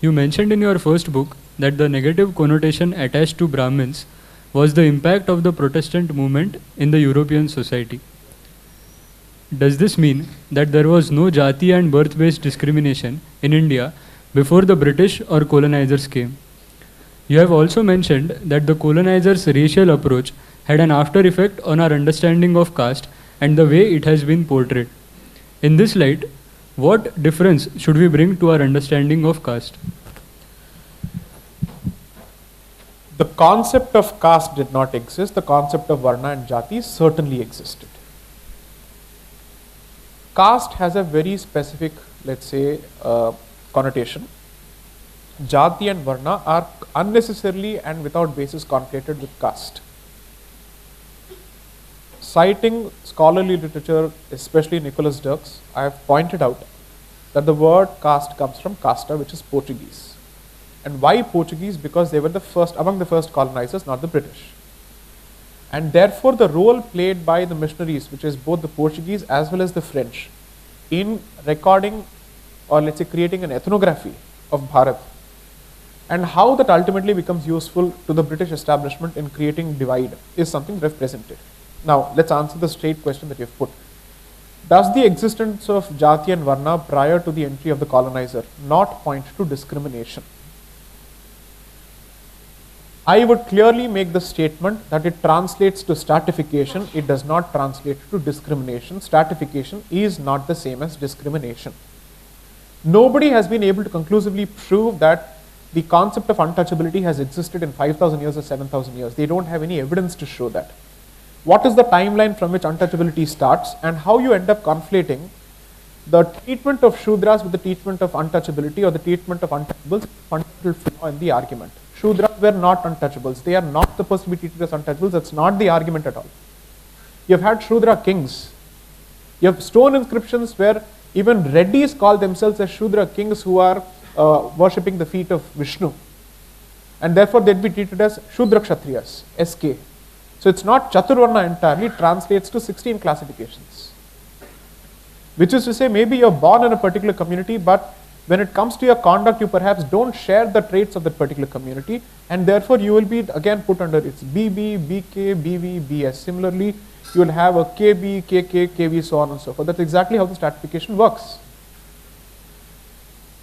You mentioned in your first book that the negative connotation attached to Brahmins was the impact of the Protestant movement in the European society. Does this mean that there was no Jati and birth-based discrimination in India before the British or colonizers came? You have also mentioned that the colonizers' racial approach had an after effect on our understanding of caste and the way it has been portrayed. In this light, what difference should we bring to our understanding of caste? The concept of caste did not exist. The concept of Varna and Jati certainly existed. Caste has a very specific, let's say, connotation. Jati and Varna are unnecessarily and without basis conflated with caste. Citing scholarly literature, especially Nicholas Dirks, I have pointed out that the word caste comes from casta, which is Portuguese. And why Portuguese? Because they were the first, among the first colonizers, not the British. And therefore the role played by the missionaries, which is both the Portuguese as well as the French, in recording or let's say creating an ethnography of Bharat, and how that ultimately becomes useful to the British establishment in creating divide, is something they've presented. Now let's answer the straight question that you've put. Does the existence of Jati and Varna prior to the entry of the colonizer not point to discrimination? I would clearly make the statement that it translates to stratification, it does not translate to discrimination. Stratification is not the same as discrimination. Nobody has been able to conclusively prove that the concept of untouchability has existed in 5,000 years or 7,000 years. They don't have any evidence to show that. What is the timeline from which untouchability starts, and how you end up conflating the treatment of Shudras with the treatment of untouchability or the treatment of untouchables, fundamental flaw in the argument. Shudras were not untouchables. They are not supposed to be treated as untouchables. That's not the argument at all. You've had Shudra kings. You have stone inscriptions where even Reddys call themselves as Shudra kings who are worshipping the feet of Vishnu. And therefore they'd be treated as Shudra Kshatriyas, SK. So it's not Chaturvarna entirely, it translates to 16 classifications. Which is to say, maybe you're born in a particular community, but when it comes to your conduct, you perhaps don't share the traits of that particular community, and therefore you will be again put under its BB, BK, BV, BS. Similarly, you will have a KB, KK, KV, so on and so forth. That's exactly how the stratification works.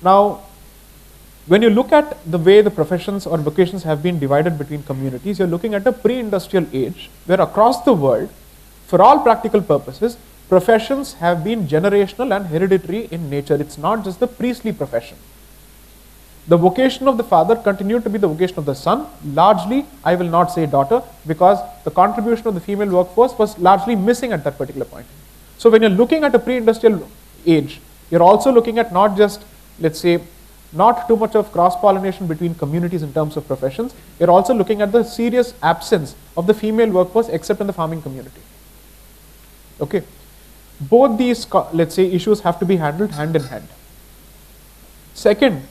Now, when you look at the way the professions or vocations have been divided between communities, you're looking at a pre-industrial age where across the world, for all practical purposes, professions have been generational and hereditary in nature. It's not just the priestly profession. The vocation of the father continued to be the vocation of the son. Largely, I will not say daughter, because the contribution of the female workforce was largely missing at that particular point. So when you're looking at a pre-industrial age, you're also looking at not just, let's say, not too much of cross-pollination between communities in terms of professions. You're also looking at the serious absence of the female workforce except in the farming community. Okay. Both these, let's say, issues have to be handled hand in hand. Second,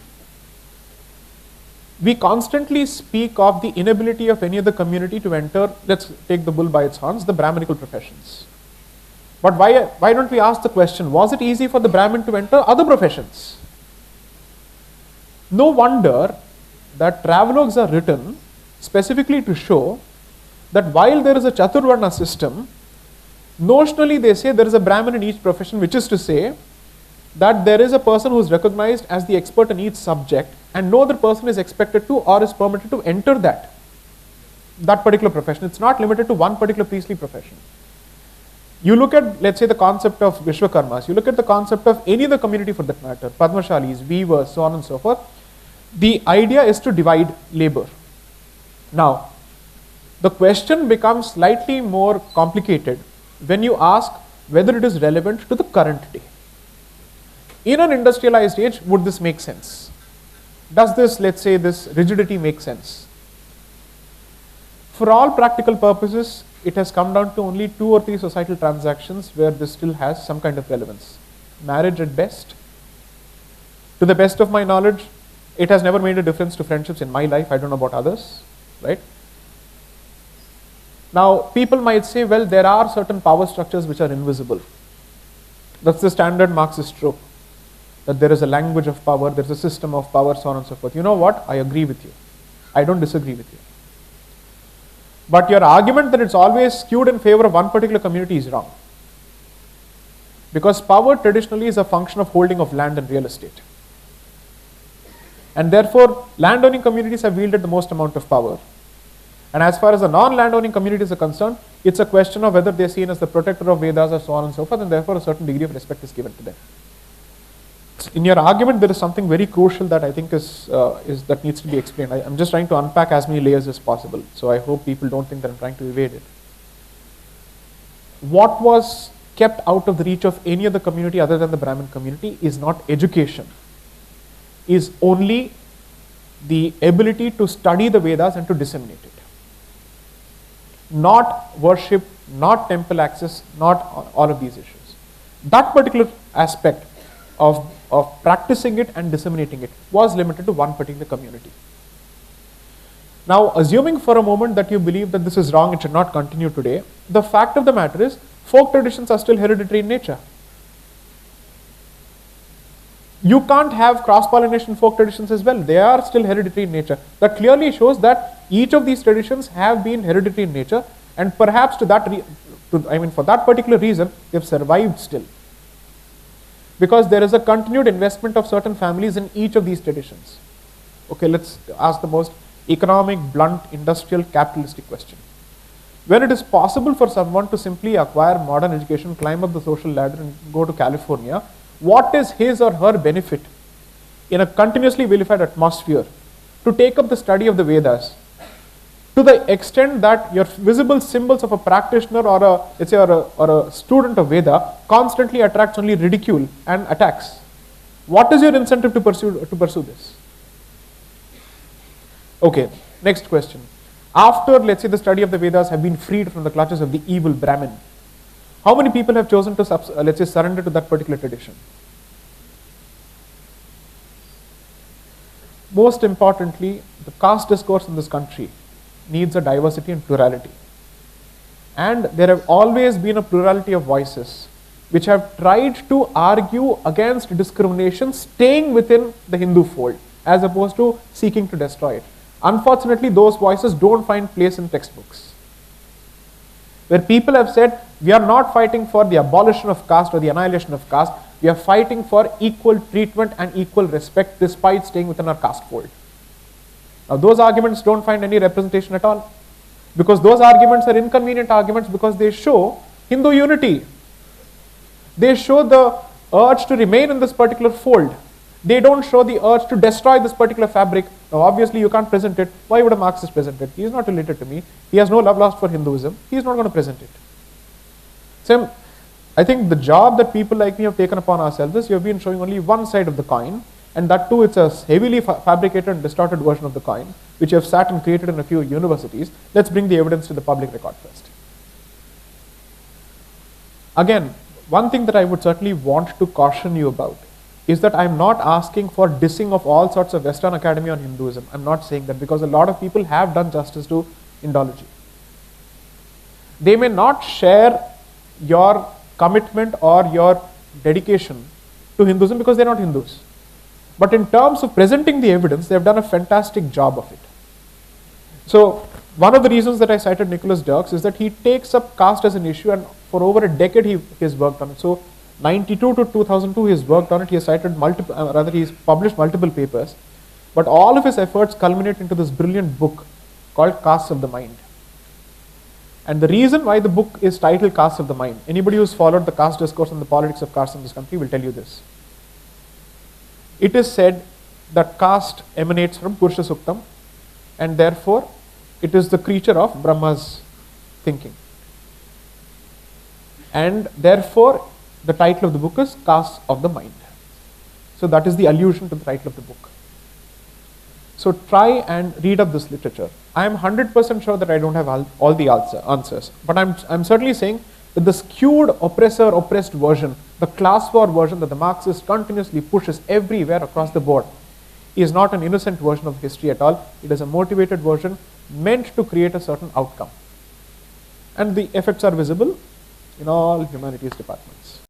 we constantly speak of the inability of any other community to enter, let's take the bull by its horns, the Brahminical professions. But why don't we ask the question, was it easy for the Brahmin to enter other professions? No wonder that travelogues are written specifically to show that while there is a Chaturvarna system, notionally they say there is a Brahmin in each profession, which is to say that there is a person who is recognized as the expert in each subject, and no other person is expected to or is permitted to enter that particular profession. It's not limited to one particular priestly profession. You look at, let's say, the concept of Vishwakarmas, you look at the concept of any other community for that matter, Padmashalis, weavers, so on and so forth. The idea is to divide labor. Now, the question becomes slightly more complicated when you ask whether it is relevant to the current day. In an industrialized age, would this make sense? Does this, let's say, this rigidity make sense? For all practical purposes, it has come down to only 2 or 3 societal transactions where this still has some kind of relevance. Marriage at best. To the best of my knowledge, it has never made a difference to friendships in my life. I don't know about others, right? Now, people might say, well, there are certain power structures which are invisible. That's the standard Marxist trope. that there is a language of power, there is a system of power, so on and so forth. You know what? I agree with you. I don't disagree with you. But your argument that it's always skewed in favor of one particular community is wrong. Because power traditionally is a function of holding of land and real estate. And therefore, landowning communities have wielded the most amount of power. And as far as the non-landowning communities are concerned, it's a question of whether they're seen as the protector of Vedas or so on and so forth, and therefore a certain degree of respect is given to them. In your argument, there is something very crucial that I think is that needs to be explained. I'm just trying to unpack as many layers as possible, so I hope people don't think that I'm trying to evade it. What was kept out of the reach of any other community other than the Brahmin community is not education, is only the ability to study the Vedas and to disseminate it. Not worship, not temple access, not all of these issues. That particular aspect of practicing it and disseminating it was limited to one particular community. Now, assuming for a moment that you believe that this is wrong, it should not continue today, the fact of the matter is, folk traditions are still hereditary in nature. You can't have cross-pollination folk traditions as well. They are still hereditary in nature. That clearly shows that each of these traditions have been hereditary in nature, and perhaps for that particular reason, they've survived still. Because there is a continued investment of certain families in each of these traditions. Okay, let's ask the most economic, blunt, industrial, capitalistic question. When it is possible for someone to simply acquire modern education, climb up the social ladder and go to California, what is his or her benefit in a continuously vilified atmosphere to take up the study of the Vedas to the extent that your visible symbols of a practitioner or a student of Veda constantly attracts only ridicule and attacks? What is your incentive to pursue this? Okay, next question. After, let's say, the study of the Vedas have been freed from the clutches of the evil Brahmin, how many people have chosen to, let's say, surrender to that particular tradition? Most importantly, the caste discourse in this country needs a diversity and plurality. And there have always been a plurality of voices which have tried to argue against discrimination staying within the Hindu fold as opposed to seeking to destroy it. Unfortunately, those voices don't find place in textbooks. Where people have said, we are not fighting for the abolition of caste or the annihilation of caste, we are fighting for equal treatment and equal respect despite staying within our caste fold. Now, those arguments don't find any representation at all, because those arguments are inconvenient arguments because they show Hindu unity. They show the urge to remain in this particular fold. They don't show the urge to destroy this particular fabric. Now, obviously, you can't present it. Why would a Marxist present it? He is not related to me. He has no love lost for Hinduism. He is not going to present it. So, I think the job that people like me have taken upon ourselves is you have been showing only one side of the coin, and that too it's a heavily fabricated and distorted version of the coin, which you have sat and created in a few universities. Let's bring the evidence to the public record first. Again, one thing that I would certainly want to caution you about is that I'm not asking for dissing of all sorts of Western academy on Hinduism. I'm not saying that, because a lot of people have done justice to Indology. They may not share your commitment or your dedication to Hinduism because they're not Hindus. But in terms of presenting the evidence, they've done a fantastic job of it. So, one of the reasons that I cited Nicholas Dirks is that he takes up caste as an issue, and for over a decade he has worked on it. So, 92 to 2002 he has worked on it. He has cited he has published multiple papers, but all of his efforts culminate into this brilliant book called Castes of the Mind. And the reason why the book is titled Castes of the Mind, anybody who's followed the caste discourse and the politics of caste in this country will tell you this. It is said that caste emanates from Purusha Suktam, and therefore it is the creature of Brahma's thinking. And therefore the title of the book is Castes of the Mind. So that is the allusion to the title of the book. So try and read up this literature. I am 100% sure that I don't have all the answers, but I'm certainly saying that the skewed oppressor-oppressed version, the class war version that the Marxist continuously pushes everywhere across the board, is not an innocent version of history at all. It is a motivated version meant to create a certain outcome. And the effects are visible in all humanities departments.